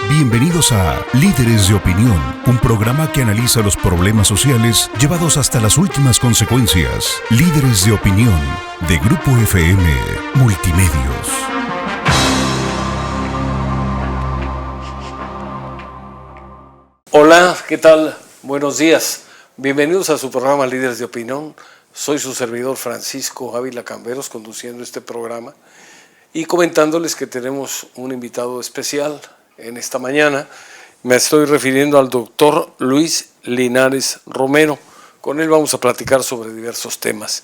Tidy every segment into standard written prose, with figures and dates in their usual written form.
Bienvenidos a Líderes de Opinión, un programa que analiza los problemas sociales llevados hasta las últimas consecuencias. Líderes de Opinión, de Grupo FM Multimedios. Hola, ¿qué tal? Buenos días. Bienvenidos a su programa Líderes de Opinión. Soy su servidor Francisco Ávila Camberos, conduciendo este programa y comentándoles que tenemos un invitado especial en esta mañana. Me estoy refiriendo al doctor Luis Linares Romero. Con él vamos a platicar sobre diversos temas.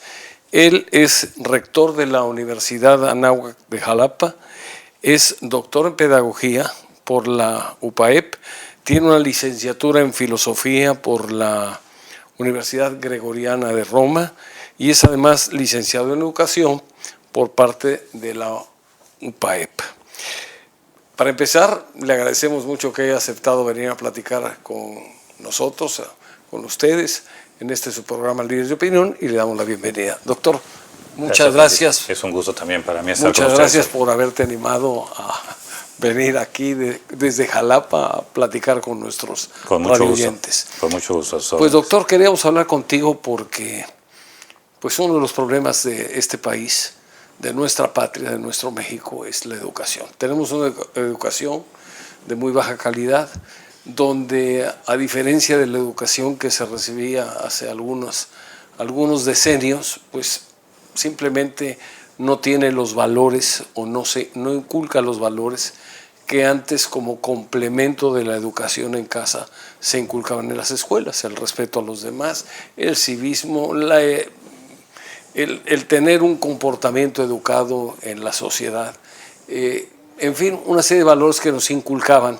Él es rector de la Universidad Anáhuac de Jalapa, es doctor en pedagogía por la UPAEP, tiene una licenciatura en filosofía por la Universidad Gregoriana de Roma y es además licenciado en educación por parte de la UPAEP. Para empezar, le agradecemos mucho que haya aceptado venir a platicar con nosotros, con ustedes, en este su programa Líderes de Opinión, y le damos la bienvenida. Doctor, muchas gracias. Es un gusto también para mí estar muchas con gracias ustedes. por haberte animado a venir aquí desde Jalapa a platicar con nuestros radioyentes. Con mucho gusto. Pues doctor, queríamos hablar contigo porque pues uno de los problemas de este país, de nuestra patria, de nuestro México, es la educación. Tenemos una educación de muy baja calidad, donde a diferencia de la educación que se recibía hace algunos decenios, pues simplemente no tiene los valores o no inculca los valores que antes, como complemento de la educación en casa, se inculcaban en las escuelas: el respeto a los demás, el civismo, el tener un comportamiento educado en la sociedad, en fin, una serie de valores que nos inculcaban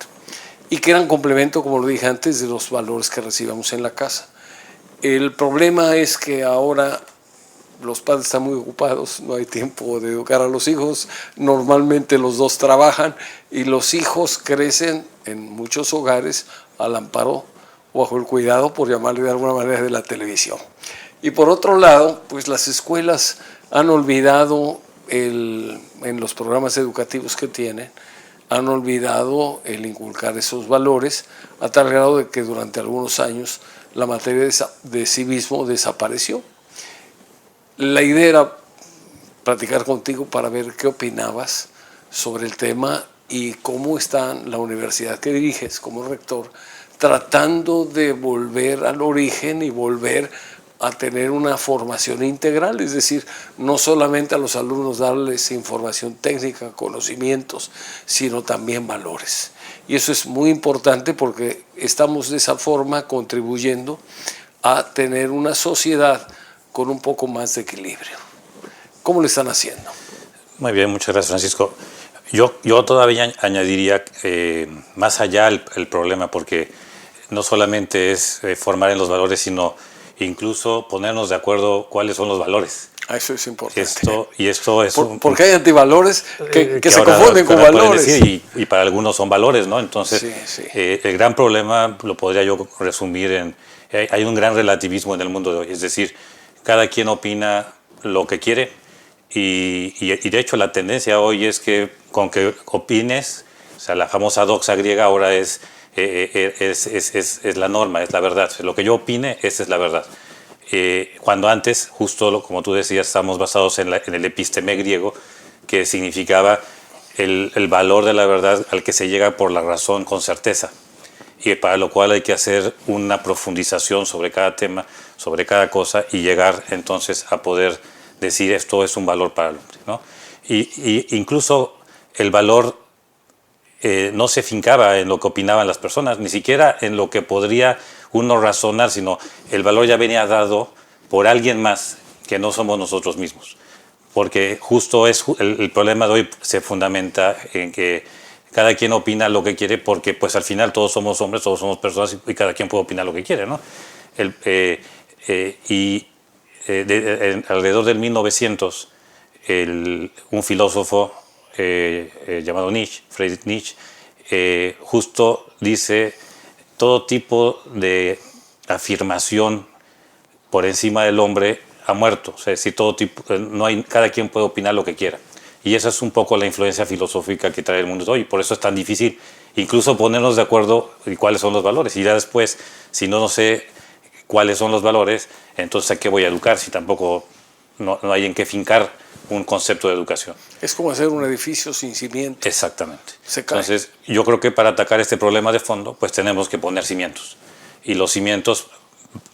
y que eran complemento, como lo dije antes, de los valores que recibíamos en la casa. El problema es que ahora los padres están muy ocupados, no hay tiempo de educar a los hijos, normalmente los dos trabajan y los hijos crecen en muchos hogares al amparo o bajo el cuidado, por llamarle de alguna manera, de la televisión. Y por otro lado, pues las escuelas han olvidado, en los programas educativos que tienen, han olvidado el inculcar esos valores, a tal grado de que durante algunos años la materia de civismo desapareció. La idea era platicar contigo para ver qué opinabas sobre el tema y cómo está la universidad que diriges como rector, tratando de volver al origen y volver a tener una formación integral, es decir, no solamente a los alumnos darles información técnica, conocimientos, sino también valores. Y eso es muy importante porque estamos de esa forma contribuyendo a tener una sociedad con un poco más de equilibrio. ¿Cómo lo están haciendo? Muy bien, muchas gracias, Francisco. Yo todavía añadiría más allá el problema, porque no solamente es formar en los valores, sino incluso ponernos de acuerdo cuáles son los valores. Eso es importante. Esto es porque hay antivalores que se ahora, confunden con valores. Decir, y para algunos son valores, ¿no? Entonces, sí. El gran problema lo podría yo resumir en... Hay un gran relativismo en el mundo de hoy, es decir, cada quien opina lo que quiere y de hecho la tendencia hoy es que con que opines, o sea, la famosa doxa griega ahora es la norma, es la verdad. Lo que yo opine, esa es la verdad. Cuando antes, justo como tú decías, estamos basados en el episteme griego, que significaba el valor de la verdad al que se llega por la razón con certeza, y para lo cual hay que hacer una profundización sobre cada tema, sobre cada cosa, y llegar entonces a poder decir esto es un valor para el hombre, ¿no? Y incluso el valor no se fincaba en lo que opinaban las personas, ni siquiera en lo que podría uno razonar, sino el valor ya venía dado por alguien más que no somos nosotros mismos. Porque justo el problema de hoy se fundamenta en que cada quien opina lo que quiere, porque pues al final todos somos hombres, todos somos personas y cada quien puede opinar lo que quiere, ¿no? Alrededor del 1900, un filósofo llamado Friedrich Nietzsche, justo dice: todo tipo de afirmación por encima del hombre ha muerto. O sea, si cada quien puede opinar lo que quiera. Y esa es un poco la influencia filosófica que trae el mundo de hoy. Por eso es tan difícil incluso ponernos de acuerdo en cuáles son los valores. Y ya después, si no sé cuáles son los valores, entonces ¿a qué voy a educar si tampoco no hay en qué fincar un concepto de educación? Es como hacer un edificio sin cimiento. Exactamente. Se cae. Entonces, yo creo que para atacar este problema de fondo, pues tenemos que poner cimientos. Y los cimientos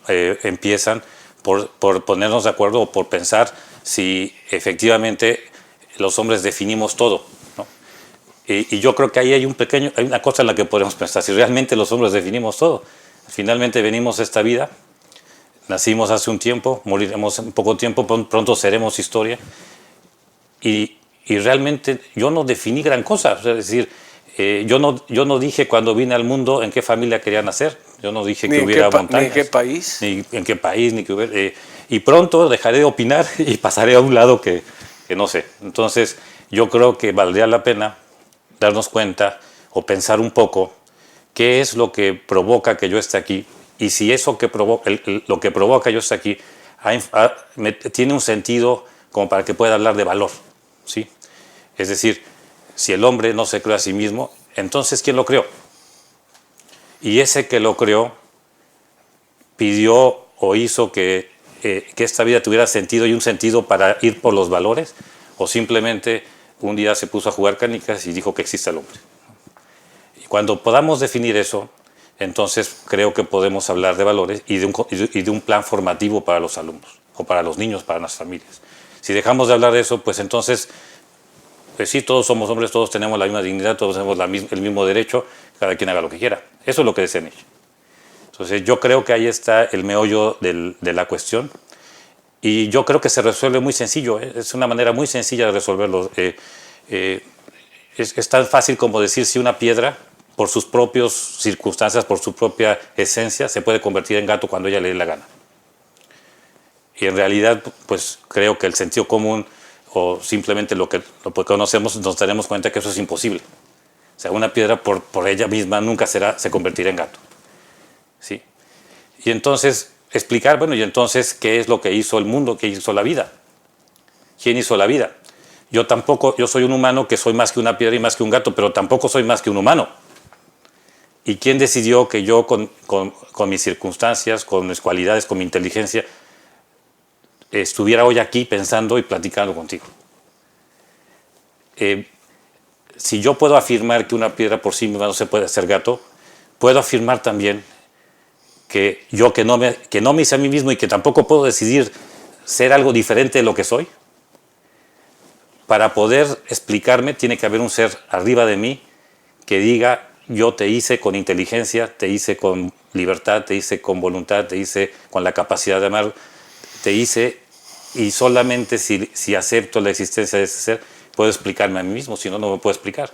empiezan por ponernos de acuerdo o por pensar si efectivamente los hombres definimos todo, ¿no? Y yo creo que ahí hay una cosa en la que podemos pensar, si realmente los hombres definimos todo. Finalmente venimos a esta vida, nacimos hace un tiempo, moriremos en poco tiempo, pronto seremos historia. Y realmente yo no definí gran cosa, es decir, yo no dije cuando vine al mundo en qué familia quería nacer, yo no dije que hubiera montañas. Ni en qué país. Ni en qué país, ni que hubiera... y pronto dejaré de opinar y pasaré a un lado que no sé. Entonces yo creo que valdría la pena darnos cuenta o pensar un poco qué es lo que provoca que yo esté aquí, y si eso que lo que provoca yo esté aquí tiene un sentido como para que pueda hablar de valor, ¿sí? Es decir, si el hombre no se creó a sí mismo, entonces ¿quién lo creó? Y ese que lo creó pidió o hizo que esta vida tuviera sentido y un sentido para ir por los valores, o simplemente un día se puso a jugar canicas y dijo que existe el hombre. Y cuando podamos definir eso, entonces creo que podemos hablar de valores y de un plan formativo para los alumnos, o para los niños, para las familias. Si dejamos de hablar de eso, pues entonces, pues sí, todos somos hombres, todos tenemos la misma dignidad, todos tenemos el mismo derecho, cada quien haga lo que quiera. Eso es lo que decían ellos. Entonces yo creo que ahí está el meollo de la cuestión, y yo creo que se resuelve muy sencillo, es una manera muy sencilla de resolverlo. Es tan fácil como decir si una piedra, por sus propias circunstancias, por su propia esencia, se puede convertir en gato cuando ella le dé la gana. Y en realidad, pues creo que el sentido común, o simplemente lo que conocemos, nos daremos cuenta que eso es imposible. O sea, una piedra por ella misma nunca se convertirá en gato, ¿sí? Y entonces explicar, bueno, y entonces, ¿qué es lo que hizo el mundo? ¿Qué hizo la vida? ¿Quién hizo la vida? Yo soy un humano que soy más que una piedra y más que un gato, pero tampoco soy más que un humano. ¿Y quién decidió que yo, con mis circunstancias, con mis cualidades, con mi inteligencia, estuviera hoy aquí pensando y platicando contigo? Si yo puedo afirmar que una piedra por sí misma no se puede hacer gato, puedo afirmar también que yo que no me hice a mí mismo y que tampoco puedo decidir ser algo diferente de lo que soy. Para poder explicarme tiene que haber un ser arriba de mí que diga: yo te hice con inteligencia, te hice con libertad, te hice con voluntad, te hice con la capacidad de amar, te hice, y solamente si acepto la existencia de ese ser, puedo explicarme a mí mismo, si no, no me puedo explicar.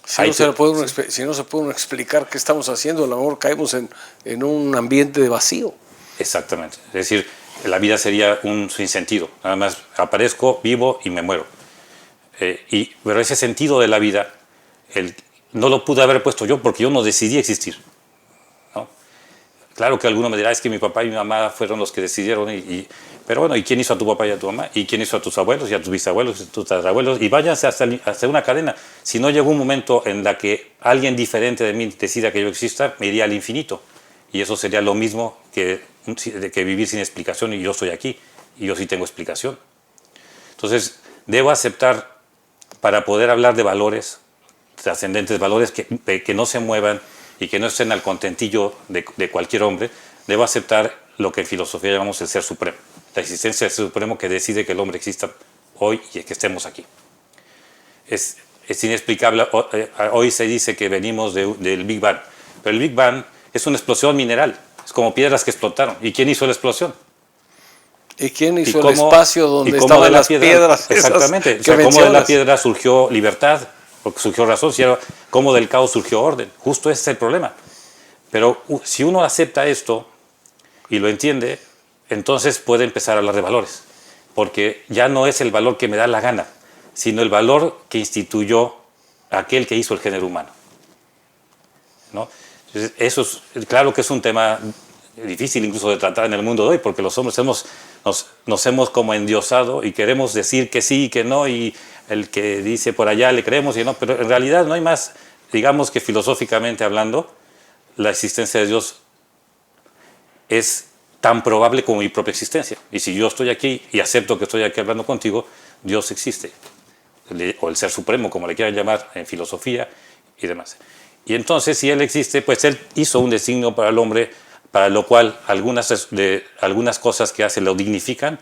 Si no se puede uno explicar qué estamos haciendo, a lo mejor caemos en un ambiente de vacío. Exactamente. Es decir, la vida sería un sinsentido. Nada más aparezco, vivo y me muero. Pero ese sentido de la vida no lo pude haber puesto yo, porque yo no decidí existir, ¿no? Claro que alguno me dirá: es que mi papá y mi mamá fueron los que decidieron. Pero bueno, ¿y quién hizo a tu papá y a tu mamá? ¿Y quién hizo a tus abuelos y a tus bisabuelos y a tus tatarabuelos? Y váyanse hasta una cadena. Si no llegó un momento en la que alguien diferente de mí decida que yo exista, me iría al infinito. Y eso sería lo mismo que vivir sin explicación, y yo estoy aquí, y yo sí tengo explicación. Entonces, debo aceptar, para poder hablar de valores trascendentes, valores que no se muevan y que no estén al contentillo de cualquier hombre, debo aceptar lo que en filosofía llamamos el ser supremo, la existencia del ser supremo que decide que el hombre exista hoy y que estemos aquí. Es inexplicable. Hoy se dice que venimos del Big Bang, pero el Big Bang es una explosión mineral, es como piedras que explotaron. ¿Y quién hizo la explosión? ¿Y quién hizo el espacio donde estaban las piedras? Exactamente. O sea, cómo de la piedra surgió libertad, porque surgió razón, cómo del caos surgió orden. Justo ese es el problema. Pero si uno acepta esto y lo entiende, entonces puede empezar a hablar de valores, porque ya no es el valor que me da la gana, sino el valor que instituyó aquel que hizo el género humano, ¿no? Entonces, eso es, claro que es un tema difícil incluso de tratar en el mundo de hoy, porque los hombres nos hemos como endiosado y queremos decir que sí y que no, y el que dice por allá le creemos y no, pero en realidad no hay más. digamos que filosóficamente hablando, la existencia de Dios es tan probable como mi propia existencia. Y si yo estoy aquí y acepto que estoy aquí hablando contigo, Dios existe. O el Ser Supremo, como le quieran llamar en filosofía y demás. Y entonces, si Él existe, pues Él hizo un designio para el hombre, para lo cual algunas cosas que hace lo dignifican,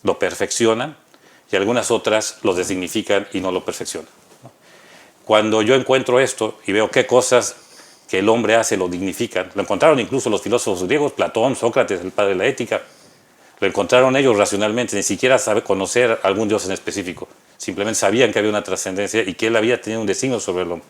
lo perfeccionan, y algunas otras lo designifican y no lo perfeccionan. Cuando yo encuentro esto y veo qué cosas que el hombre hace lo dignifican, lo encontraron incluso los filósofos griegos, Platón, Sócrates, el padre de la ética, lo encontraron ellos racionalmente, ni siquiera sabe conocer algún Dios en específico, simplemente sabían que había una trascendencia y que Él había tenido un designio sobre el hombre.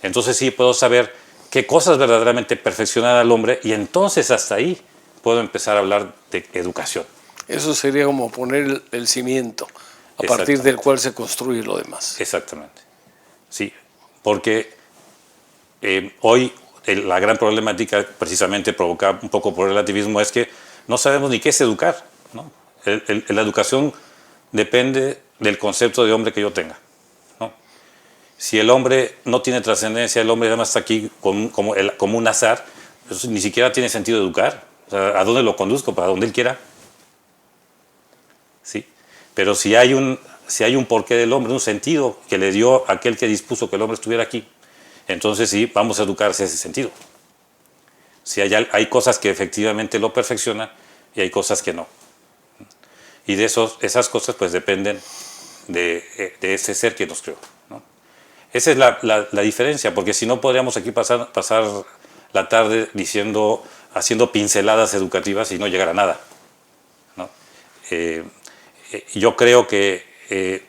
Entonces sí puedo saber qué cosas verdaderamente perfeccionan al hombre y entonces hasta ahí puedo empezar a hablar de educación. Eso sería como poner el cimiento a partir del cual se construye lo demás. Exactamente. Sí, porque hoy la gran problemática precisamente provocada un poco por el relativismo es que no sabemos ni qué es educar, ¿no? La educación depende del concepto de hombre que yo tenga, ¿no? Si el hombre no tiene trascendencia, el hombre además está aquí como un azar, pues ni siquiera tiene sentido educar. O sea, ¿a dónde lo conduzco? Para donde él quiera. ¿Sí? Pero si hay un porqué del hombre, un sentido que le dio aquel que dispuso que el hombre estuviera aquí, entonces sí, vamos a educarse en ese sentido. Si hay cosas que efectivamente lo perfeccionan y hay cosas que no. Y de esas cosas pues dependen de ese ser que nos creó, ¿no? Esa es la diferencia, porque si no podríamos aquí pasar la tarde haciendo pinceladas educativas y no llegar a nada, ¿no? Yo creo que,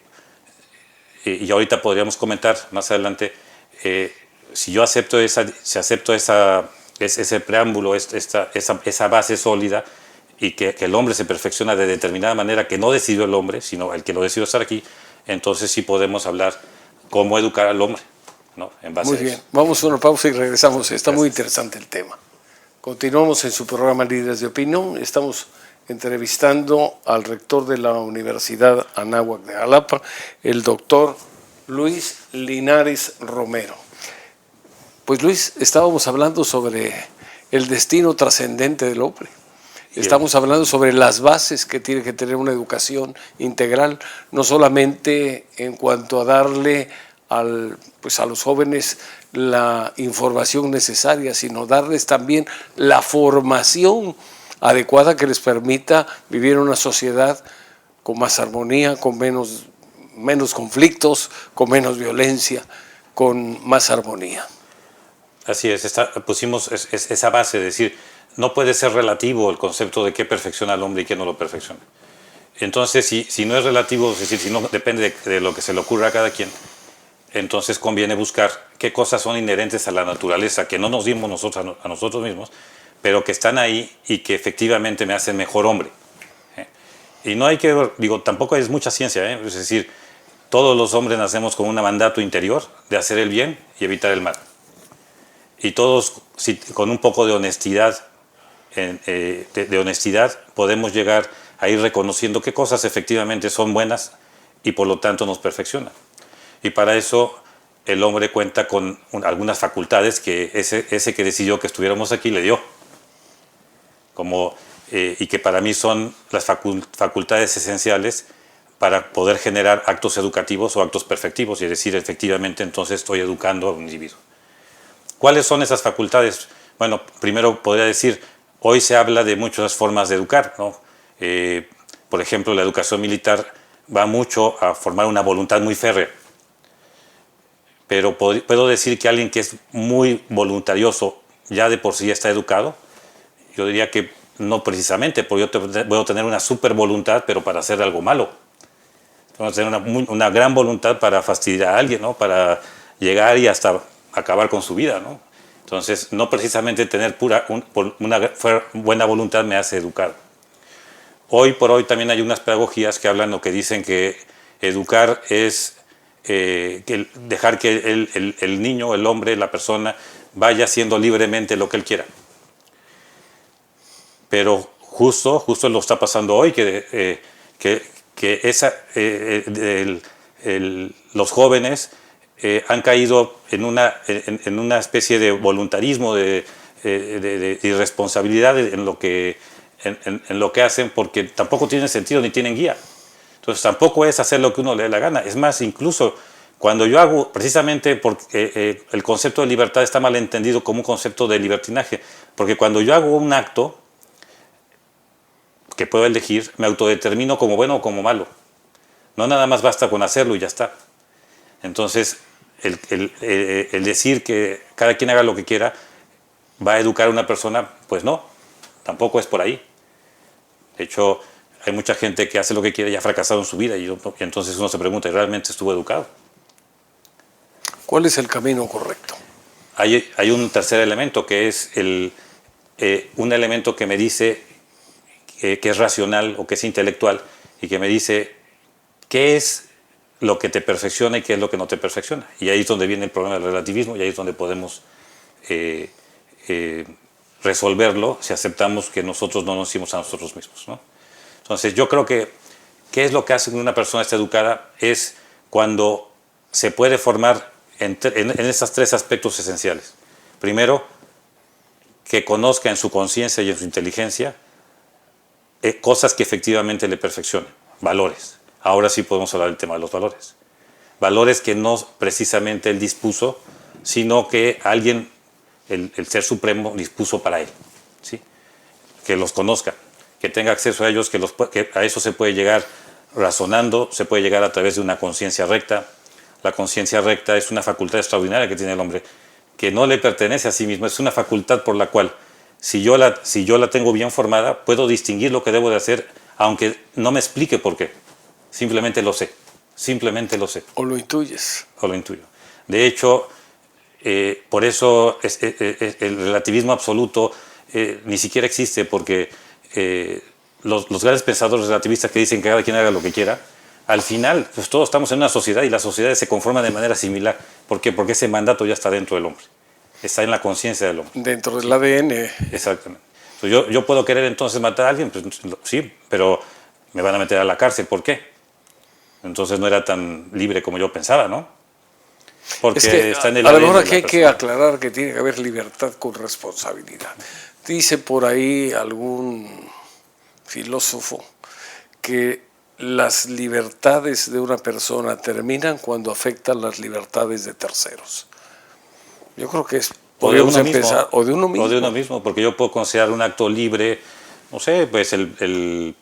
y ahorita podríamos comentar más adelante, si yo acepto ese preámbulo, esa base sólida, y que el hombre se perfecciona de determinada manera que no decidió el hombre, sino el que lo decidió estar aquí, entonces sí podemos hablar cómo educar al hombre, ¿no? En base muy a bien, eso. vamos a una pausa y regresamos. Está Gracias. Muy interesante el tema. Continuamos en su programa Líderes de Opinión. Estamos entrevistando al rector de la Universidad Anáhuac de Jalapa, el doctor Luis Linares Romero. Pues Luis, estábamos hablando sobre el destino trascendente del hombre. Estamos hablando sobre las bases que tiene que tener una educación integral, no solamente en cuanto a darle a los jóvenes la información necesaria, sino darles también la formación adecuada que les permita vivir en una sociedad con más armonía, con menos conflictos, con menos violencia, con más armonía. Así es, pusimos esa base de decir, no puede ser relativo el concepto de qué perfecciona al hombre y qué no lo perfecciona. Entonces, si no es relativo, es decir, si no depende de lo que se le ocurra a cada quien, entonces conviene buscar qué cosas son inherentes a la naturaleza, que no nos dimos nosotros a nosotros mismos, pero que están ahí y que efectivamente me hacen mejor hombre. Y no hay que, tampoco es mucha ciencia, es decir, todos los hombres nacemos con un mandato interior de hacer el bien y evitar el mal. Y todos, con un poco de honestidad, podemos llegar a ir reconociendo qué cosas efectivamente son buenas y por lo tanto nos perfeccionan. Y para eso el hombre cuenta con algunas facultades que ese que decidió que estuviéramos aquí le dio. Y que para mí son las facultades esenciales para poder generar actos educativos o actos perfectivos, y es decir, efectivamente entonces estoy educando a un individuo. ¿Cuáles son esas facultades? Bueno, primero podría decir, hoy se habla de muchas formas de educar, ¿no? Por ejemplo, la educación militar va mucho a formar una voluntad muy férrea. Pero puedo decir que alguien que es muy voluntarioso ya de por sí está educado. Yo diría que no precisamente, porque yo puedo tener una super voluntad, pero para hacer algo malo. Puedo tener una gran voluntad para fastidiar a alguien, ¿no? Para llegar y hasta acabar con su vida, ¿no? Entonces, no precisamente tener una buena voluntad me hace educar. Hoy por hoy también hay unas pedagogías que hablan o que dicen que educar es dejar que el niño, el hombre, la persona, vaya haciendo libremente lo que él quiera. Pero justo lo está pasando hoy, que los jóvenes han caído en una especie de voluntarismo, de irresponsabilidad en lo que hacen, porque tampoco tienen sentido ni tienen guía. Entonces tampoco es hacer lo que uno le dé la gana. Es más, incluso cuando yo hago, precisamente porque el concepto de libertad está mal entendido como un concepto de libertinaje, porque cuando yo hago un acto que puedo elegir, me autodetermino como bueno o como malo. No nada más basta con hacerlo y ya está. Entonces, el decir que cada quien haga lo que quiera va a educar a una persona, pues no, tampoco es por ahí. De hecho, hay mucha gente que hace lo que quiere y ha fracasado en su vida, y entonces uno se pregunta, ¿y realmente estuvo educado? ¿Cuál es el camino correcto? Hay un tercer elemento, que es un elemento que me dice que es racional o que es intelectual, y que me dice qué es lo que te perfecciona y qué es lo que no te perfecciona. Y ahí es donde viene el problema del relativismo, y ahí es donde podemos resolverlo si aceptamos que nosotros no nos hicimos a nosotros mismos, ¿no? Entonces yo creo que ¿qué es lo que hace que una persona esté educada? Es cuando se puede formar en estos tres aspectos esenciales. Primero, que conozca en su conciencia y en su inteligencia cosas que efectivamente le perfeccionen, valores. Ahora sí podemos hablar del tema de los valores. Valores que no precisamente él dispuso, sino que alguien, el Ser Supremo, dispuso para él, ¿sí? Que los conozca, que tenga acceso a ellos, que a eso se puede llegar razonando, se puede llegar a través de una conciencia recta. La conciencia recta es una facultad extraordinaria que tiene el hombre, que no le pertenece a sí mismo, es una facultad por la cual, si yo la tengo bien formada, puedo distinguir lo que debo de hacer, aunque no me explique por qué. Simplemente lo sé, simplemente lo sé. ¿O lo intuyes? O lo intuyo. De hecho, por eso el relativismo absoluto ni siquiera existe, porque los grandes pensadores relativistas que dicen que cada quien haga lo que quiera, al final, pues todos estamos en una sociedad y las sociedades se conforman de manera similar. ¿Por qué? Porque ese mandato ya está dentro del hombre, está en la conciencia del hombre. Dentro del ADN. Exactamente. Entonces, yo puedo querer entonces matar a alguien, pues sí, pero me van a meter a la cárcel. ¿Por qué? Entonces no era tan libre como yo pensaba, ¿no? Porque es que está en el a ADN lo mejor de aquí la hay que persona. aclarar que tiene que haber libertad con responsabilidad. Dice por ahí algún filósofo que las libertades de una persona terminan cuando afectan las libertades de terceros. Yo creo que podríamos empezar, o de uno mismo. O de uno mismo, porque yo puedo considerar un acto libre, no sé, pues el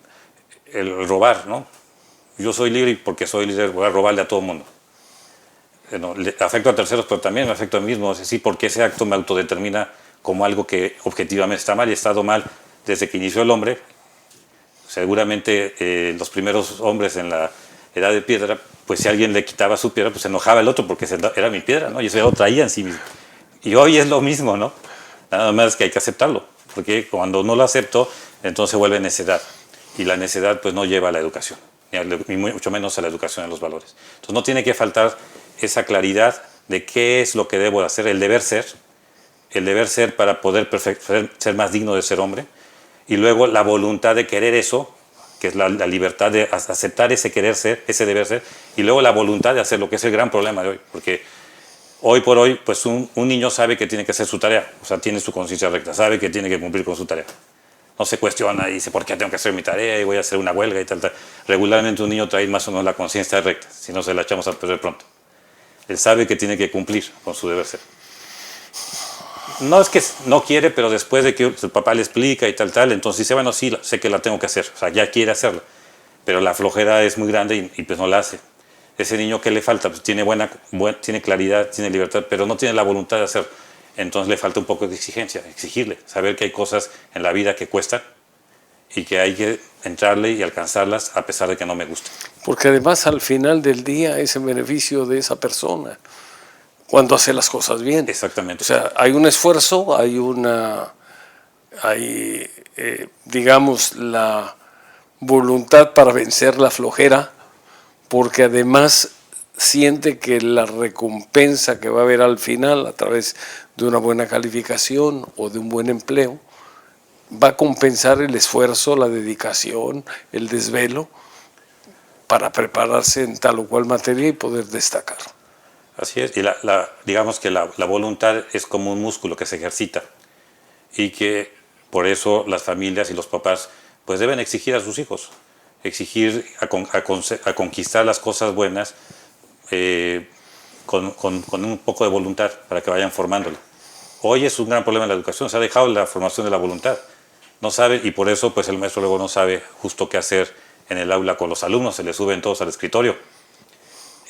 robar, ¿no? Yo soy libre porque soy libre, voy a robarle a todo el mundo. No, afecto a terceros, pero también me afecto a mí mismo, sí, porque ese acto me autodetermina como algo que objetivamente está mal, y ha estado mal desde que inició el hombre. Seguramente los primeros hombres en la edad de piedra, pues si alguien le quitaba su piedra, pues se enojaba el otro porque era mi piedra, ¿no? Y eso ya lo traía en sí mismo. Y hoy es lo mismo, ¿no? Nada más que hay que aceptarlo, porque cuando no lo acepto, entonces se vuelve necedad. Y la necedad pues no lleva a la educación, ni mucho menos a la educación de los valores. Entonces no tiene que faltar esa claridad de qué es lo que debo hacer, el deber ser para poder ser más digno de ser hombre, y luego la voluntad de querer eso, que es la libertad de aceptar ese querer ser, ese deber ser, y luego la voluntad de hacer lo que es el gran problema de hoy, porque hoy por hoy pues un niño sabe que tiene que hacer su tarea, o sea, tiene su conciencia recta, sabe que tiene que cumplir con su tarea. No se cuestiona y dice, ¿por qué tengo que hacer mi tarea y voy a hacer una huelga y tal, tal? Regularmente un niño trae más o menos la conciencia recta, si no se la echamos a perder pronto. Él sabe que tiene que cumplir con su deber ser. No es que no quiere, pero después de que su papá le explica y tal, entonces dice, bueno, sí, sé que la tengo que hacer, o sea, ya quiere hacerla, pero la flojera es muy grande y pues no la hace. Ese niño, ¿qué le falta? Pues tiene tiene claridad, tiene libertad, pero no tiene la voluntad de hacer. Entonces le falta un poco de exigencia, exigirle, saber que hay cosas en la vida que cuestan y que hay que entrarle y alcanzarlas a pesar de que no me gusten. Porque además al final del día es en beneficio de esa persona cuando hace las cosas bien. Exactamente. O sea, hay un esfuerzo, digamos, la voluntad para vencer la flojera, porque además siente que la recompensa que va a haber al final a través de una buena calificación o de un buen empleo va a compensar el esfuerzo, la dedicación, el desvelo para prepararse en tal o cual materia y poder destacar. Así es, y digamos que la voluntad es como un músculo que se ejercita y que por eso las familias y los papás pues deben exigir a sus hijos, exigir a conquistar las cosas buenas con un poco de voluntad para que vayan formándolo. Hoy es un gran problema en la educación, se ha dejado la formación de la voluntad. No sabe, y por eso pues el maestro luego no sabe justo qué hacer en el aula con los alumnos, se les suben todos al escritorio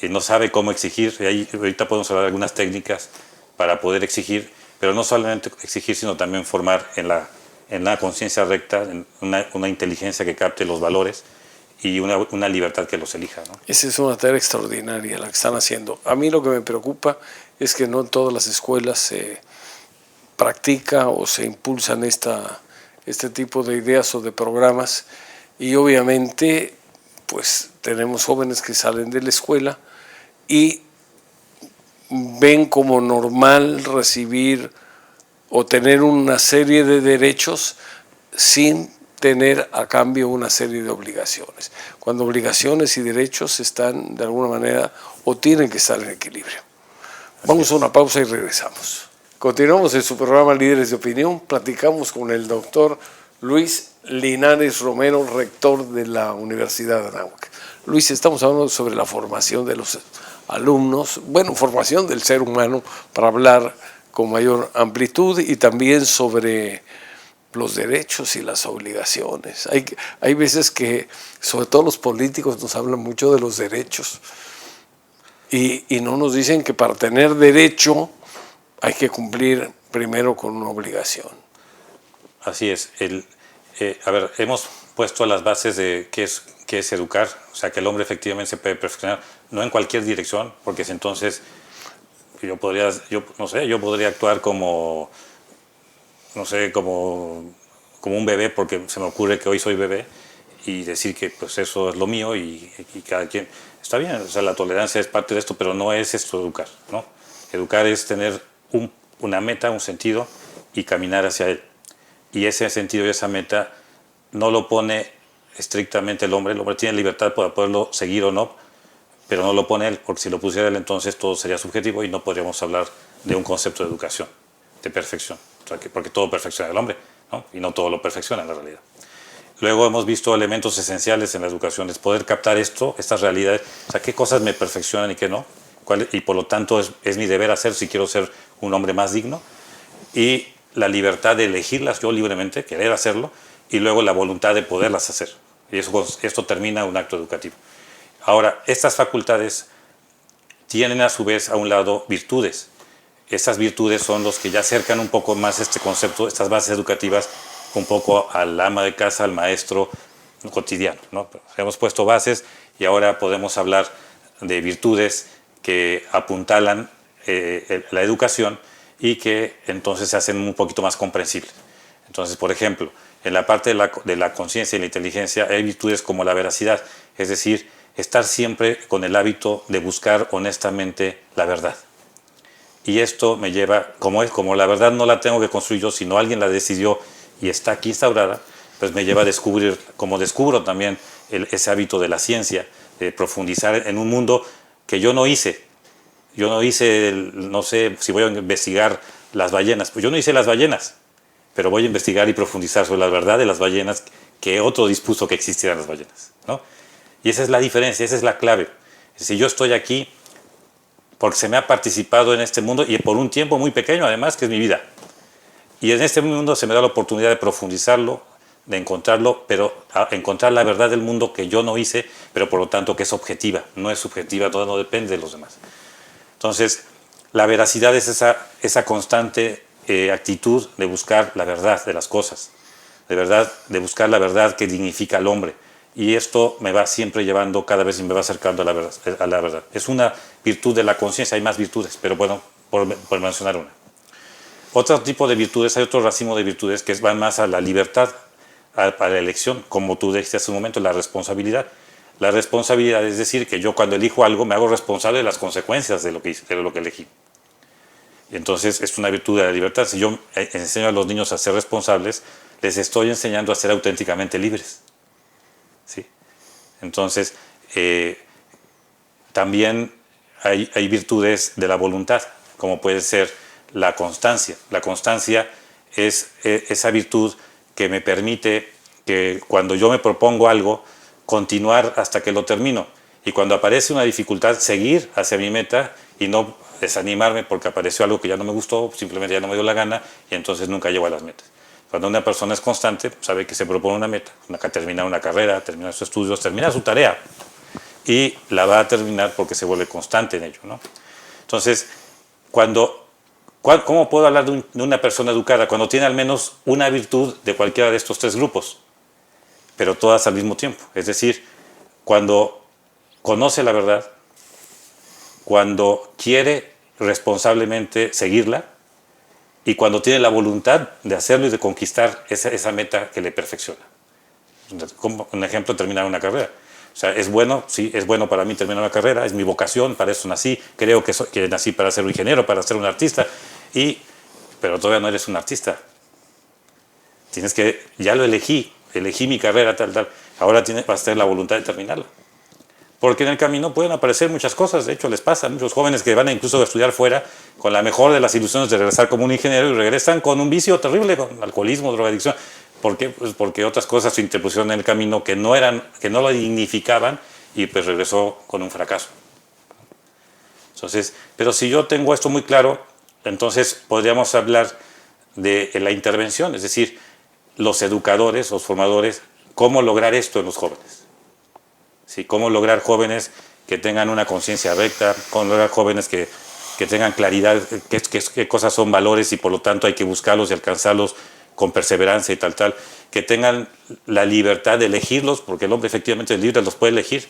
y no sabe cómo exigir. Y ahí ahorita podemos hablar de algunas técnicas para poder exigir, pero no solamente exigir, sino también formar en la conciencia recta, en una inteligencia que capte los valores y una libertad que los elija, ¿no? Esa es una tarea extraordinaria la que están haciendo. A mí lo que me preocupa es que no en todas las escuelas se practica o se impulsan este tipo de ideas o de programas, y obviamente pues tenemos jóvenes que salen de la escuela y ven como normal recibir o tener una serie de derechos sin tener a cambio una serie de obligaciones, cuando obligaciones y derechos están de alguna manera o tienen que estar en equilibrio. Vamos a una pausa y regresamos. Continuamos en su programa Líderes de Opinión. Platicamos con el doctor Luis Linares Romero, rector de la Universidad de Anáhuac. Luis, estamos hablando sobre la formación de los alumnos, formación del ser humano, para hablar con mayor amplitud, y también sobre los derechos y las obligaciones. Hay veces que, sobre todo los políticos, nos hablan mucho de los derechos y no nos dicen que para tener derecho hay que cumplir primero con una obligación. Así es. Hemos puesto las bases de qué es educar, o sea, que el hombre efectivamente se puede perfeccionar, no en cualquier dirección, porque si entonces yo podría actuar como un bebé, porque se me ocurre que hoy soy bebé, y decir que pues eso es lo mío y cada quien está bien. O sea, la tolerancia es parte de esto, pero no es esto educar, ¿no? Educar es tener una meta, un sentido, y caminar hacia él. Y ese sentido y esa meta no lo pone estrictamente el hombre. El hombre tiene libertad para poderlo seguir o no, pero no lo pone él, porque si lo pusiera él, entonces todo sería subjetivo y no podríamos hablar de un concepto de educación, de perfección. O sea, porque todo perfecciona al hombre, ¿no? Y no todo lo perfecciona en la realidad. Luego hemos visto elementos esenciales en la educación, es poder captar estas realidades, o sea, qué cosas me perfeccionan y qué no, y por lo tanto es mi deber hacer si quiero ser un hombre más digno, y la libertad de elegirlas yo libremente, querer hacerlo, y luego la voluntad de poderlas hacer. Y esto termina un acto educativo. Ahora, estas facultades tienen a su vez a un lado virtudes. Estas virtudes son los que ya acercan un poco más este concepto, estas bases educativas, un poco al ama de casa, al maestro cotidiano, ¿no? Hemos puesto bases y ahora podemos hablar de virtudes que apuntalan la educación y que entonces se hacen un poquito más comprensibles. Entonces, por ejemplo, en la parte de la conciencia y la inteligencia hay virtudes como la veracidad, es decir, estar siempre con el hábito de buscar honestamente la verdad. Y esto me lleva, como la verdad no la tengo que construir yo, sino alguien la decidió y está aquí instaurada, pues me lleva a descubrir, como descubro también ese hábito de la ciencia, de profundizar en un mundo que yo no hice. Yo no hice, no sé si voy a investigar las ballenas, pues yo no hice las ballenas, pero voy a investigar y profundizar sobre la verdad de las ballenas que otro dispuso que existieran las ballenas, ¿no? Y esa es la diferencia, esa es la clave. Es decir, yo estoy aquí porque se me ha participado en este mundo y por un tiempo muy pequeño además, que es mi vida. Y en este mundo se me da la oportunidad de profundizarlo, de encontrarlo, pero encontrar la verdad del mundo que yo no hice, pero por lo tanto que es objetiva, no es subjetiva, todo no depende de los demás. Entonces, la veracidad es esa constante actitud de buscar la verdad de las cosas, de buscar la verdad que dignifica al hombre. Y esto me va siempre llevando, cada vez me va acercando a la verdad. Es una virtud de la conciencia, hay más virtudes, pero bueno, por mencionar una. Otro tipo de virtudes, hay otro racimo de virtudes que van más a la libertad, a la elección, como tú dijiste hace un momento, la responsabilidad. La responsabilidad es decir que yo cuando elijo algo me hago responsable de las consecuencias de lo que elegí. Y entonces es una virtud de la libertad. Si yo enseño a los niños a ser responsables, les estoy enseñando a ser auténticamente libres. ¿Sí? Entonces, también hay virtudes de la voluntad, como puede ser la constancia. La constancia es esa virtud que me permite que cuando yo me propongo algo, continuar hasta que lo termino. Y cuando aparece una dificultad, seguir hacia mi meta y no desanimarme porque apareció algo que ya no me gustó, simplemente ya no me dio la gana y entonces nunca llego a las metas. Cuando una persona es constante, sabe que se propone una meta, terminar una carrera, terminar sus estudios, terminar su tarea y la va a terminar porque se vuelve constante en ello, ¿no? Entonces, ¿cómo puedo hablar de una persona educada? Cuando tiene al menos una virtud de cualquiera de estos tres grupos, pero todas al mismo tiempo. Es decir, cuando conoce la verdad, cuando quiere responsablemente seguirla y cuando tiene la voluntad de hacerlo y de conquistar esa meta que le perfecciona. Como un ejemplo, terminar una carrera. O sea, es bueno, sí, es bueno para mí terminar una carrera, es mi vocación, para eso nací, creo que nací para ser un ingeniero, para ser un artista, pero todavía no eres un artista. Ya lo elegí mi carrera, tal, ahora vas a tener la voluntad de terminarla. Porque en el camino pueden aparecer muchas cosas, de hecho les pasa a muchos jóvenes que van incluso a estudiar fuera con la mejor de las ilusiones de regresar como un ingeniero y regresan con un vicio terrible, con alcoholismo, drogadicción. ¿Por qué? Pues porque otras cosas se interpusieron en el camino que no lo dignificaban y pues regresó con un fracaso. Entonces, pero si yo tengo esto muy claro, entonces podríamos hablar de la intervención, es decir, los educadores, los formadores, cómo lograr esto en los jóvenes. ¿Sí? Cómo lograr jóvenes que tengan una conciencia recta, cómo lograr jóvenes que tengan claridad qué cosas son valores y por lo tanto hay que buscarlos y alcanzarlos con perseverancia y tal, que tengan la libertad de elegirlos, porque el hombre efectivamente es libre, los puede elegir,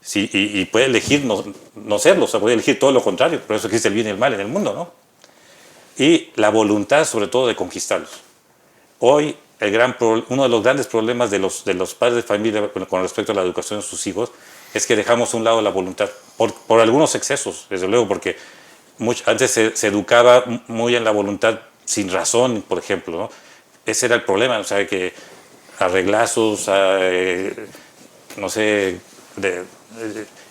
¿sí? Y puede elegir no serlos, o sea, puede elegir todo lo contrario, por eso existe el bien y el mal en el mundo, ¿no? Y la voluntad sobre todo de conquistarlos. Hoy uno de los grandes problemas de los padres de familia con respecto a la educación de sus hijos es que dejamos a un lado la voluntad, por algunos excesos, desde luego, porque antes se educaba muy en la voluntad sin razón, por ejemplo, ¿no? Ese era el problema, o sea, que arreglazos, no sé,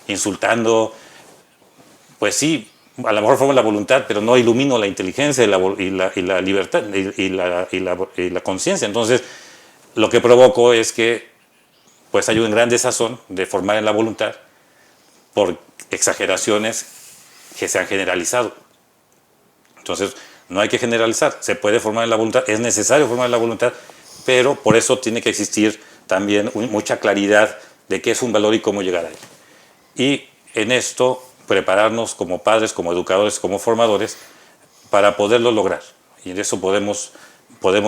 insultando, pues sí, a lo mejor formo la voluntad, pero no ilumino la inteligencia y la libertad y la conciencia. Entonces, lo que provoco es que pues hay un gran desazón de formar en la voluntad por exageraciones que se han generalizado. Entonces, no hay que generalizar, se puede formar en la voluntad, es necesario formar en la voluntad, pero por eso tiene que existir también mucha claridad de qué es un valor y cómo llegar a él. Y en esto prepararnos como padres, como educadores, como formadores, para poderlo lograr. Y de eso podemos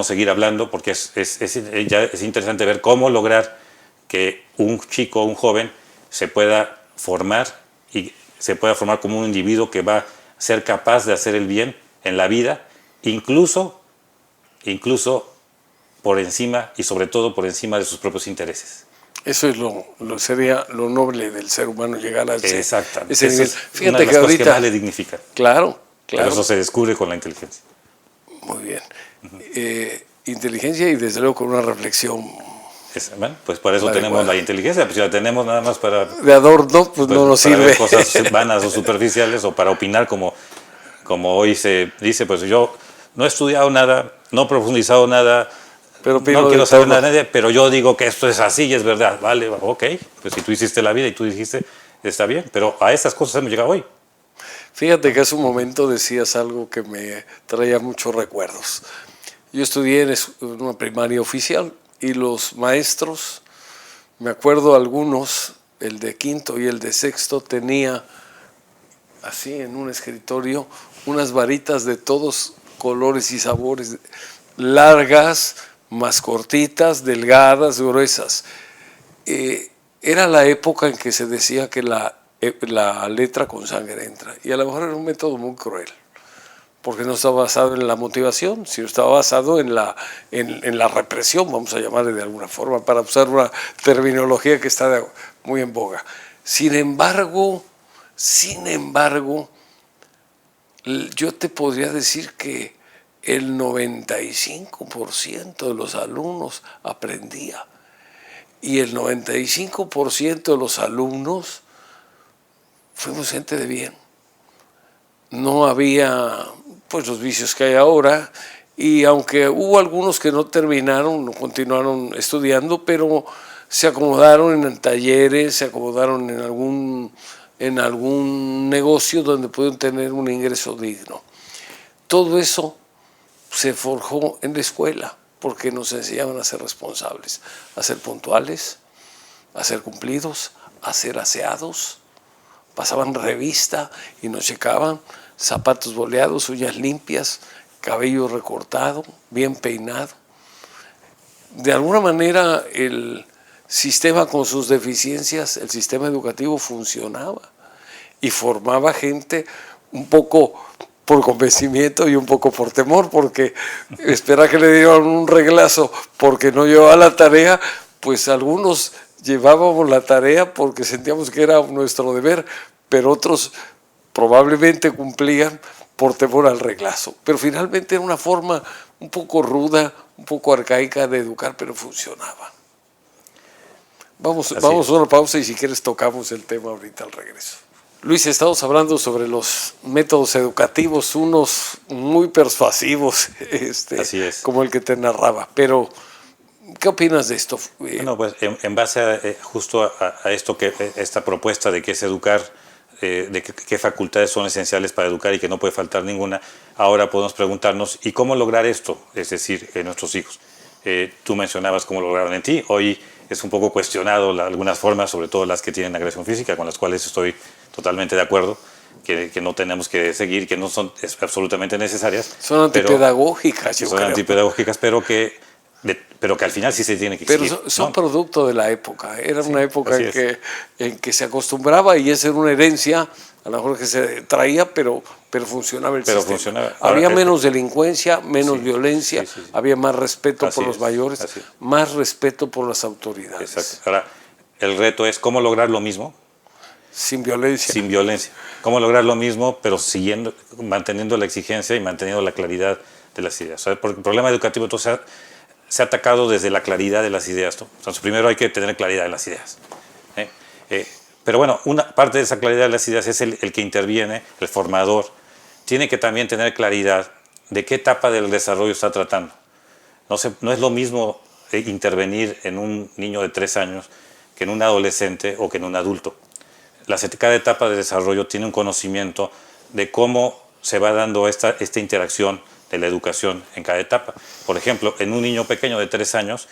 seguir hablando, porque ya es interesante ver cómo lograr que un chico, un joven, se pueda formar y se pueda formar como un individuo que va a ser capaz de hacer el bien en la vida, incluso por encima y sobre todo por encima de sus propios intereses. Eso es sería lo noble del ser humano, llegar a ese nivel. Fíjate una de las cosas que más le dignifica. Claro. Pero eso se descubre con la inteligencia. Muy bien. Inteligencia y desde luego con una reflexión. Bueno, pues para eso tenemos la inteligencia, pues si la tenemos nada más para... De adorno, pues no nos sirve. Ver cosas vanas o superficiales o para opinar como hoy se dice, pues yo no he estudiado nada, no he profundizado nada, no quiero saber nada de nadie, pero yo digo que esto es así y es verdad. Vale, ok, pues si tú hiciste la vida y tú dijiste, está bien, pero a esas cosas hemos llegado hoy. Fíjate que hace un momento decías algo que me traía muchos recuerdos. Yo estudié en una primaria oficial y los maestros, me acuerdo algunos, el de quinto y el de sexto, tenía así en un escritorio unas varitas de todos colores y sabores, largas, más cortitas, delgadas, gruesas. Era la época en que se decía que la letra con sangre entra, y a lo mejor era un método muy cruel, porque no estaba basado en la motivación, sino estaba basado en la represión, vamos a llamarle de alguna forma, para usar una terminología que está muy en boga. Sin embargo, yo te podría decir que el 95% de los alumnos aprendía, y el 95% de los alumnos fuimos gente de bien. no había pues los vicios que hay ahora, y aunque hubo algunos que no terminaron, no continuaron estudiando, pero se acomodaron en talleres, se acomodaron en algún negocio donde pudieron tener un ingreso digno. Todo eso se forjó en la escuela, porque nos enseñaban a ser responsables, a ser puntuales, a ser cumplidos, a ser aseados. Pasaban revista y nos checaban, zapatos boleados, uñas limpias, cabello recortado, bien peinado. De alguna manera el sistema, con sus deficiencias, el sistema educativo funcionaba y formaba gente un poco por convencimiento y un poco por temor, porque esperar que le dieran un reglazo porque no llevaba la tarea, pues algunos llevábamos la tarea porque sentíamos que era nuestro deber, pero otros probablemente cumplían por temor al reglazo. Pero finalmente era una forma un poco ruda, un poco arcaica de educar, pero funcionaba. Vamos a una pausa y si quieres tocamos el tema ahorita al regreso. Luis, estamos hablando sobre los métodos educativos, unos muy persuasivos, Así es. como el que te narraba, pero ¿qué opinas de esto? Bueno, pues en base justo a esto, esta propuesta de qué es educar, de qué facultades son esenciales para educar y que no puede faltar ninguna, ahora podemos preguntarnos, ¿y cómo lograr esto? Es decir, en nuestros hijos. Tú mencionabas cómo lo lograron en ti. Hoy es un poco cuestionado algunas formas, sobre todo las que tienen agresión física, con las cuales estoy totalmente de acuerdo, que no tenemos que seguir, que no son absolutamente necesarias. Son antipedagógicas, yo creo. Son antipedagógicas, pero que al final sí se tiene que seguir. Pero son ¿no? producto de la época. Era una época en que se acostumbraba, y esa era una herencia, a lo mejor que se traía, pero funcionaba el sistema. Había menos delincuencia, menos violencia, había más respeto por los mayores, más respeto por las autoridades. Exacto. Ahora, el reto es cómo lograr lo mismo. Sin violencia. Sin violencia. Cómo lograr lo mismo, pero manteniendo la exigencia y manteniendo la claridad de las ideas. O sea, porque el problema educativo entonces se ha atacado desde la claridad de las ideas, ¿no? Entonces, primero hay que tener claridad en las ideas. Pero bueno, una parte de esa claridad de las ideas es el que interviene, el formador. Tiene que también tener claridad de qué etapa del desarrollo está tratando. No es lo mismo intervenir en un niño de 3 años que en un adolescente o que en un adulto. Cada etapa de desarrollo tiene un conocimiento de cómo se va dando esta interacción de la educación en cada etapa. Por ejemplo, en un niño pequeño de 3 años,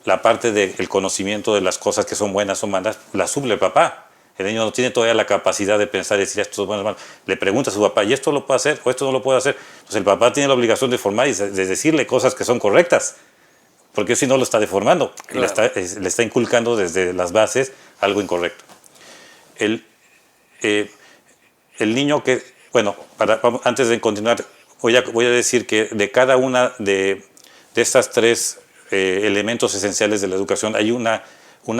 la parte del conocimiento de las cosas que son buenas o malas la suple el papá. El niño no tiene todavía la capacidad de pensar y decir esto es bueno o malo. Le pregunta a su papá, ¿y esto lo puede hacer o esto no lo puede hacer? Entonces el papá tiene la obligación de formar y de decirle cosas que son correctas, porque si no lo está deformando, claro, y le está inculcando desde las bases algo incorrecto. El niño que, bueno, antes de continuar, voy a decir que de cada una de estas 3 elementos esenciales de la educación hay una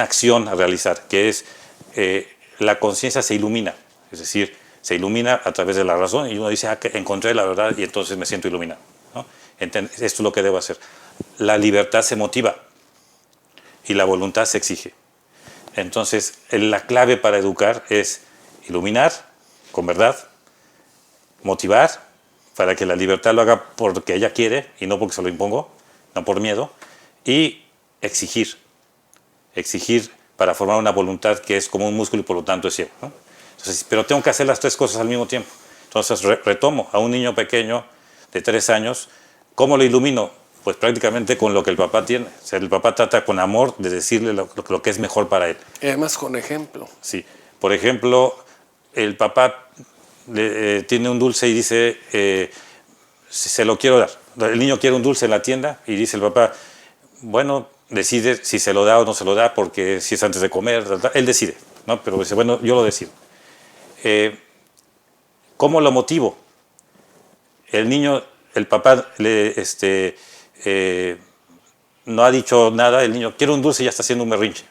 acción a realizar, que es la conciencia se ilumina, es decir, se ilumina a través de la razón y uno dice, que encontré la verdad y entonces me siento iluminado, ¿no? Esto es lo que debo hacer. La libertad se motiva y la voluntad se exige. Entonces, la clave para educar es iluminar con verdad, motivar para que la libertad lo haga porque ella quiere y no porque se lo impongo, no por miedo, y exigir para formar una voluntad que es como un músculo y por lo tanto es ciego, ¿no? Entonces, pero tengo que hacer las 3 cosas al mismo tiempo. Entonces retomo a un niño pequeño de 3 años, ¿cómo lo ilumino? Pues prácticamente con lo que el papá tiene. O sea, el papá trata con amor de decirle lo que es mejor para él. Y además con ejemplo. Sí. Por ejemplo, el papá tiene un dulce y dice, se lo quiero dar. El niño quiere un dulce en la tienda y dice el papá, bueno, decide si se lo da o no se lo da, porque si es antes de comer, él decide, ¿no? Pero dice, bueno, yo lo decido. ¿Cómo lo motivo? El papá no ha dicho nada, el niño quiere un dulce y ya está haciendo un berrinche.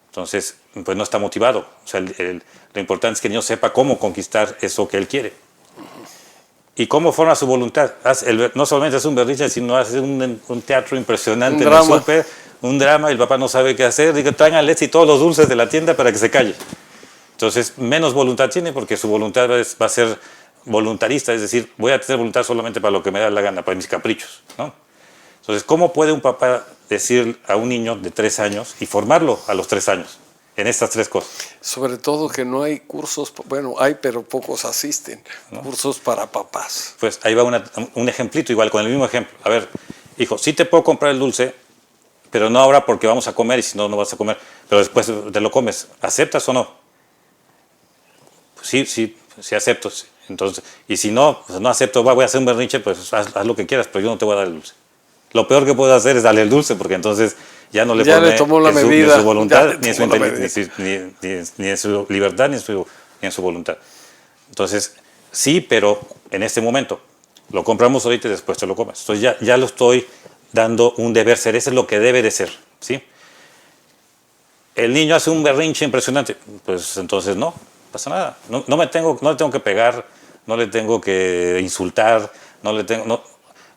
Entonces, pues no está motivado. O sea, lo importante es que el niño sepa cómo conquistar eso que él quiere. ¿Y cómo forma su voluntad? No solamente hace un berrinche, sino hace un teatro impresionante, un drama, y el papá no sabe qué hacer. Dice, tráiganle y todos los dulces de la tienda para que se calle. Entonces, menos voluntad tiene, porque su voluntad va a ser voluntarista, es decir, voy a tener voluntad solamente para lo que me da la gana, para mis caprichos, ¿no? Entonces, ¿cómo puede un papá decir a un niño de 3 años y formarlo a los 3 años en estas 3 cosas? Sobre todo que no hay cursos, bueno, hay, pero pocos asisten, ¿no? Cursos para papás. Pues ahí va un ejemplito, igual, con el mismo ejemplo. A ver, hijo, sí te puedo comprar el dulce, pero no ahora porque vamos a comer y si no, no vas a comer, pero después te lo comes. ¿Aceptas o no? Pues sí acepto. Sí. Entonces, y si no, pues no acepto, voy a hacer un berrinche, pues haz lo que quieras, pero yo no te voy a dar el dulce. Lo peor que puedo hacer es darle el dulce, porque entonces ya no le pone tomó la ni medida, su voluntad, ni en su libertad, ni en su voluntad. Entonces, sí, pero en este momento, lo compramos ahorita y después te lo comes. Entonces ya lo estoy dando un deber ser, eso es lo que debe de ser, ¿sí? El niño hace un berrinche impresionante, pues entonces no pasa nada. No le tengo que pegar, no le tengo que insultar,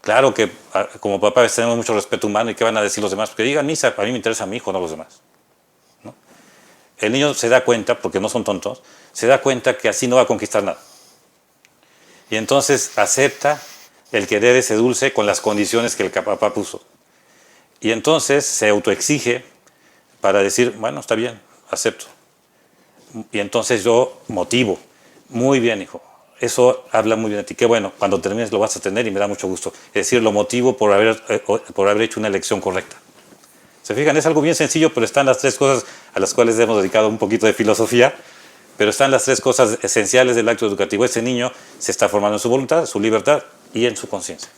Claro que como papá tenemos mucho respeto humano y qué van a decir los demás, porque digan misa, a mí me interesa a mi hijo, no a los demás, ¿no? El niño se da cuenta, porque no son tontos, se da cuenta que así no va a conquistar nada. Y entonces acepta el querer ese dulce con las condiciones que el papá puso. Y entonces se autoexige para decir, bueno, está bien, acepto. Y entonces yo motivo, muy bien, hijo. Eso habla muy bien de ti. Qué bueno, cuando termines lo vas a tener y me da mucho gusto. Es decir, lo motivo por haber hecho una elección correcta. ¿Se fijan? Es algo bien sencillo, pero están las 3 cosas a las cuales hemos dedicado un poquito de filosofía, pero están las 3 cosas esenciales del acto educativo. Ese niño se está formando en su voluntad, su libertad y en su conciencia.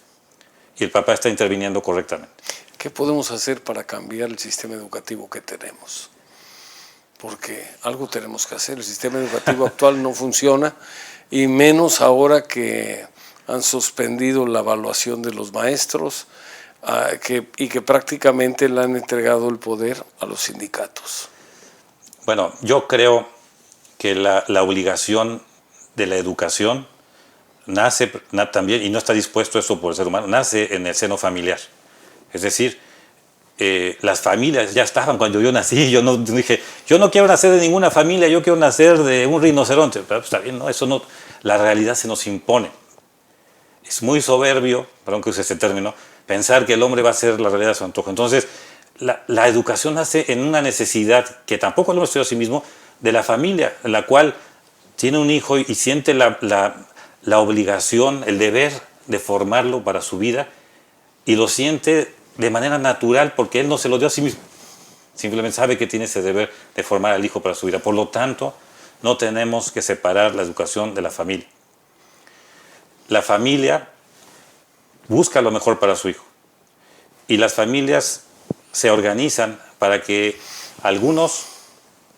Y el papá está interviniendo correctamente. ¿Qué podemos hacer para cambiar el sistema educativo que tenemos? Porque algo tenemos que hacer. El sistema educativo actual no funciona, y menos ahora que han suspendido la evaluación de los maestros y que prácticamente le han entregado el poder a los sindicatos. Bueno, yo creo que la obligación de la educación nace también, y no está dispuesto eso por el ser humano, nace en el seno familiar. Es decir, las familias ya estaban cuando yo nací. Yo no dije, yo no quiero nacer de ninguna familia, yo quiero nacer de un rinoceronte. Pero está bien, no, eso no, la realidad se nos impone. Es muy soberbio, perdón que use este término, pensar que el hombre va a ser la realidad de su antojo. Entonces, la educación nace en una necesidad que tampoco el hombre estudia a sí mismo, de la familia, en la cual tiene un hijo y siente la obligación, el deber de formarlo para su vida, y lo siente de manera natural porque él no se lo dio a sí mismo. Simplemente sabe que tiene ese deber de formar al hijo para su vida. Por lo tanto, no tenemos que separar la educación de la familia. La familia busca lo mejor para su hijo. Y las familias se organizan para que algunos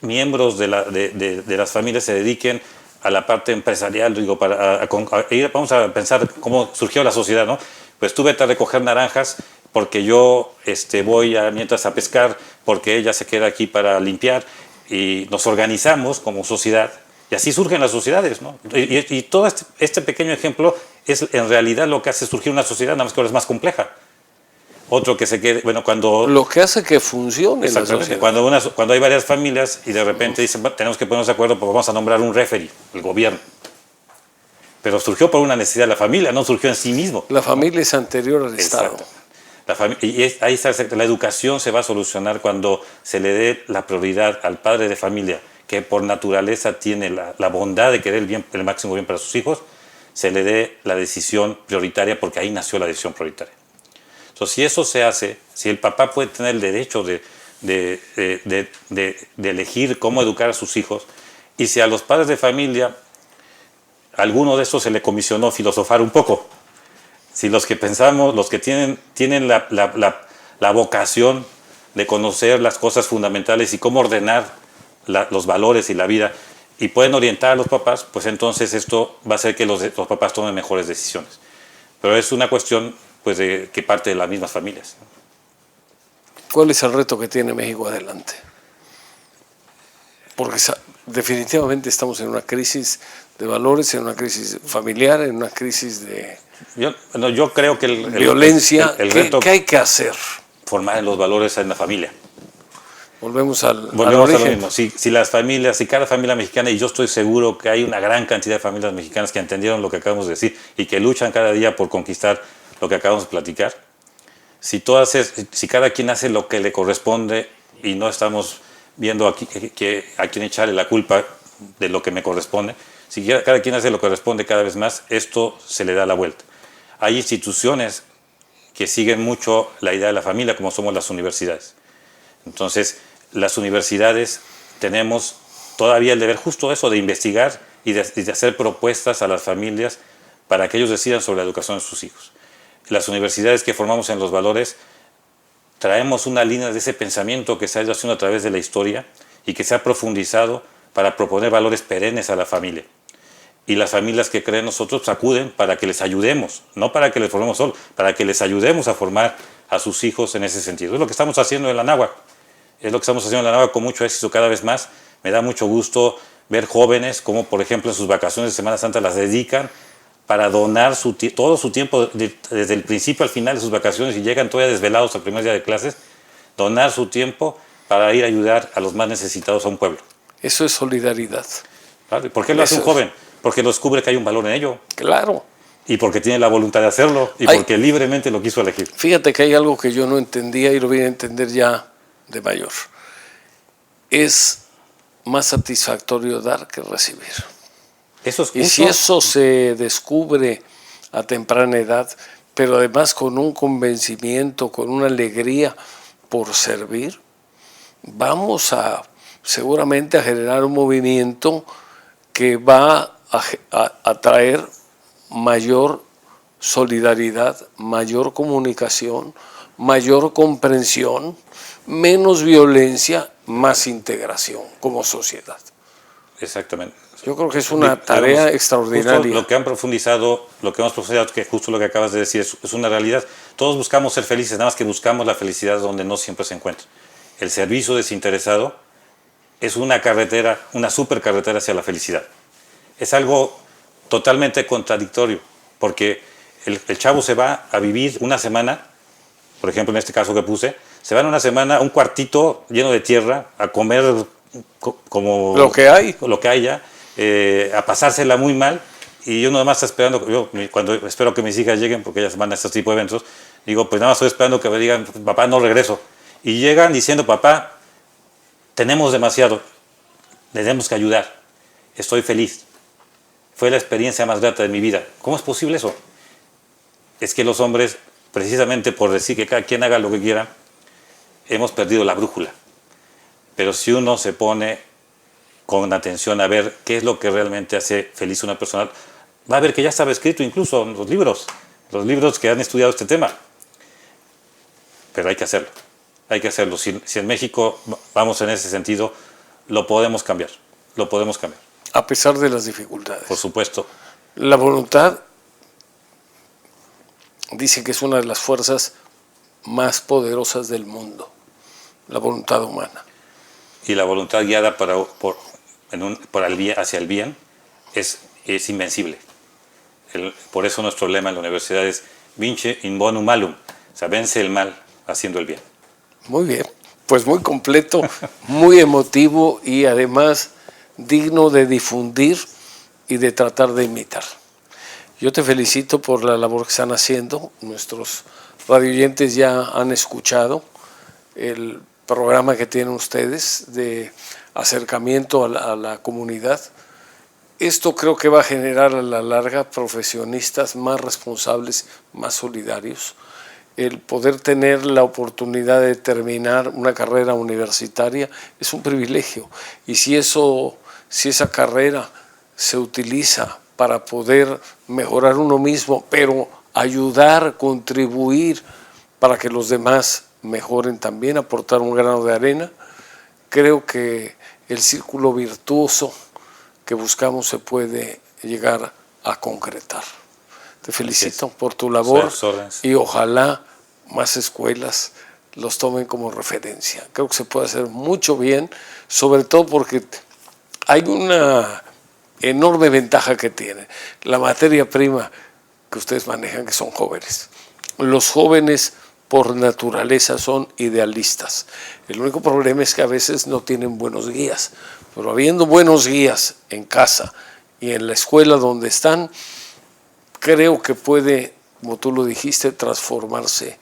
miembros de las familias se dediquen a la parte empresarial. Digo, vamos a pensar cómo surgió la sociedad, ¿no? Pues tú vete a recoger naranjas porque yo voy mientras a pescar, porque ella se queda aquí para limpiar, y nos organizamos como sociedad, y así surgen las sociedades, ¿no? Y todo este pequeño ejemplo es en realidad lo que hace surgir una sociedad, nada más que ahora es más compleja. Otro que se quede, bueno, cuando... Lo que hace que funcione la sociedad. Cuando hay varias familias y de repente dicen, tenemos que ponernos de acuerdo porque vamos a nombrar un referee, el gobierno. Pero surgió por una necesidad de la familia, no surgió en sí mismo. La familia es anterior al Estado. Ahí está, la educación se va a solucionar cuando se le dé la prioridad al padre de familia, que por naturaleza tiene la bondad de querer el máximo bien para sus hijos, se le dé la decisión prioritaria, porque ahí nació la decisión prioritaria. Entonces, si eso se hace, si el papá puede tener el derecho de elegir cómo educar a sus hijos, y si a los padres de familia alguno de estos se le comisionó filosofar un poco, si los que pensamos, los que tienen la vocación de conocer las cosas fundamentales y cómo ordenar los valores y la vida, y pueden orientar a los papás, pues entonces esto va a hacer que los papás tomen mejores decisiones. Pero es una cuestión pues que parte de las mismas familias. ¿Cuál es el reto que tiene México adelante? Porque definitivamente estamos en una crisis de valores, en una crisis familiar, en una crisis de... Yo creo que el violencia. el reto, ¿Qué hay que hacer? Formar en los valores en la familia. Volvemos al Volvemos a lo origen. mismo. Si las familias, si cada familia mexicana, y yo estoy seguro que hay una gran cantidad de familias mexicanas que entendieron lo que acabamos de decir y que luchan cada día por conquistar lo que acabamos de platicar, si cada quien hace lo que le corresponde y no estamos viendo aquí a quién echarle la culpa de lo que me corresponde, si cada quien hace lo que corresponde cada vez más, esto se le da la vuelta. Hay instituciones que siguen mucho la idea de la familia, como somos las universidades. Entonces, las universidades tenemos todavía el deber justo eso de investigar y de hacer propuestas a las familias para que ellos decidan sobre la educación de sus hijos. Las universidades que formamos en los valores traemos una línea de ese pensamiento que se ha ido haciendo a través de la historia y que se ha profundizado para proponer valores perennes a la familia. Y las familias que creen nosotros acuden para que les ayudemos, no para que les formemos solo, para que les ayudemos a formar a sus hijos en ese sentido. Es lo que estamos haciendo en la Anáhuac. Es lo que estamos haciendo en la Anáhuac con mucho éxito cada vez más. Me da mucho gusto ver jóvenes como, por ejemplo, en sus vacaciones de Semana Santa las dedican para donar todo su tiempo, desde el principio al final de sus vacaciones, y llegan todavía desvelados al primer día de clases, donar su tiempo para ir a ayudar a los más necesitados a un pueblo. Eso es solidaridad. ¿Vale? ¿Por qué lo hace un joven? Porque descubre que hay un valor en ello. Claro. Y porque tiene la voluntad de hacerlo, y porque libremente lo quiso elegir. Fíjate que hay algo que yo no entendía y lo voy a entender ya de mayor. Es más satisfactorio dar que recibir. Eso es y si eso se descubre a temprana edad, pero además con un convencimiento, con una alegría por servir, vamos seguramente a generar un movimiento que va a traer mayor solidaridad, mayor comunicación, mayor comprensión, menos violencia, más integración como sociedad. Exactamente. Yo creo que es una tarea extraordinaria. Lo que hemos profundizado, que justo lo que acabas de decir es una realidad. Todos buscamos ser felices, nada más que buscamos la felicidad donde no siempre se encuentra. El servicio desinteresado es una carretera, una supercarretera hacia la felicidad. Es algo totalmente contradictorio, porque el chavo se va a vivir una semana, por ejemplo en este caso que puse, se van una semana a un cuartito lleno de tierra, a comer como lo que hay ya, a pasársela muy mal, y yo nada más estoy esperando, cuando espero que mis hijas lleguen, porque ellas van a este tipo de eventos, digo, pues nada más estoy esperando que me digan, papá, no regreso, y llegan diciendo, papá, tenemos demasiado, tenemos que ayudar, estoy feliz, fue la experiencia más grata de mi vida. ¿Cómo es posible eso? Es que los hombres, precisamente por decir que cada quien haga lo que quiera, hemos perdido la brújula. Pero si uno se pone con atención a ver qué es lo que realmente hace feliz a una persona, va a ver que ya estaba escrito incluso en los libros que han estudiado este tema. Pero hay que hacerlo, hay que hacerlo. Si en México vamos en ese sentido, lo podemos cambiar, A pesar de las dificultades. Por supuesto. La voluntad dice que es una de las fuerzas más poderosas del mundo, la voluntad humana. Y la voluntad guiada hacia el bien es invencible. Por eso nuestro lema en la universidad es vince in bonum malum, o sea, vence el mal haciendo el bien. Muy bien, pues muy completo, muy emotivo y además digno de difundir y de tratar de imitar. Yo te felicito por la labor que están haciendo. Nuestros radioyentes ya han escuchado el programa que tienen ustedes de acercamiento a la comunidad. Esto creo que va a generar a la larga profesionistas más responsables, más solidarios. El poder tener la oportunidad de terminar una carrera universitaria es un privilegio. Y si esa carrera se utiliza para poder mejorar uno mismo, pero ayudar, contribuir para que los demás mejoren también, aportar un grano de arena, creo que el círculo virtuoso que buscamos se puede llegar a concretar. Te felicito por tu labor y ojalá más escuelas los tomen como referencia. Creo que se puede hacer mucho bien, sobre todo porque hay una enorme ventaja que tiene la materia prima que ustedes manejan, que son jóvenes. Los jóvenes por naturaleza son idealistas. El único problema es que a veces no tienen buenos guías, pero habiendo buenos guías en casa y en la escuela donde están, creo que puede, como tú lo dijiste, transformarse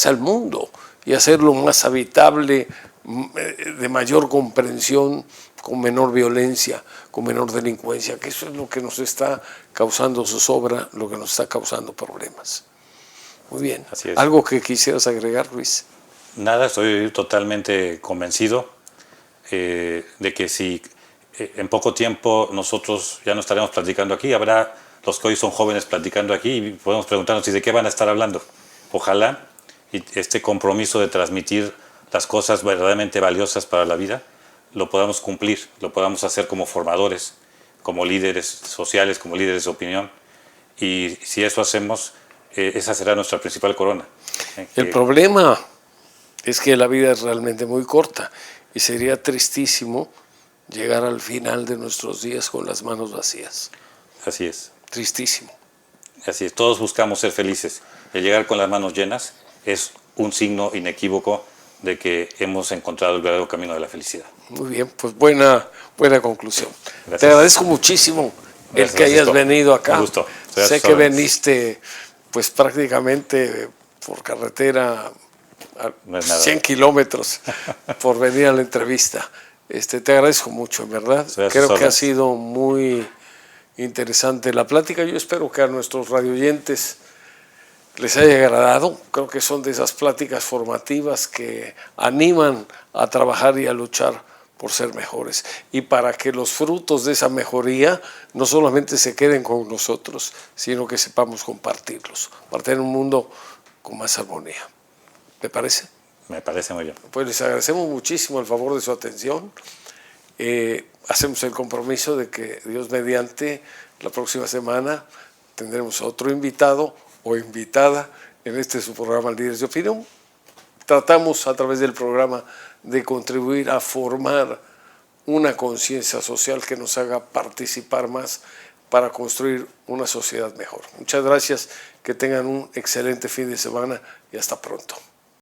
al mundo y hacerlo más habitable, de mayor comprensión, con menor violencia, con menor delincuencia, que eso es lo que nos está causando zozobra, lo que nos está causando problemas. Muy bien. Así es. ¿Algo que quisieras agregar, Luis? Nada, estoy totalmente convencido de que si en poco tiempo nosotros ya no estaremos platicando aquí, habrá los que hoy son jóvenes platicando aquí y podemos preguntarnos, ¿y de qué van a estar hablando? Ojalá y este compromiso de transmitir las cosas verdaderamente valiosas para la vida lo podamos cumplir, lo podamos hacer como formadores, como líderes sociales, como líderes de opinión. Y si eso hacemos, esa será nuestra principal corona. El problema es que la vida es realmente muy corta y sería tristísimo llegar al final de nuestros días con las manos vacías. Así es. Tristísimo. Así es. Todos buscamos ser felices. El llegar con las manos llenas es un signo inequívoco de que hemos encontrado el verdadero camino de la felicidad. Muy bien, pues buena conclusión. Gracias. Te agradezco muchísimo el que hayas venido acá. Un gusto. Sé que veniste pues prácticamente por carretera a No es nada. 100 kilómetros por venir a la entrevista. Te agradezco mucho, en verdad. Creo que ha sido muy interesante la plática. Yo espero que a nuestros radioyentes les haya agradado. Creo que son de esas pláticas formativas que animan a trabajar y a luchar por ser mejores. Y para que los frutos de esa mejoría no solamente se queden con nosotros, sino que sepamos compartirlos, para tener un mundo con más armonía. ¿Me parece? Me parece muy bien. Pues les agradecemos muchísimo el favor de su atención. Hacemos el compromiso de que Dios mediante la próxima semana tendremos otro invitado o invitada en su programa Líderes de Opinión. Tratamos a través del programa de contribuir a formar una conciencia social que nos haga participar más para construir una sociedad mejor. Muchas gracias, que tengan un excelente fin de semana y hasta pronto.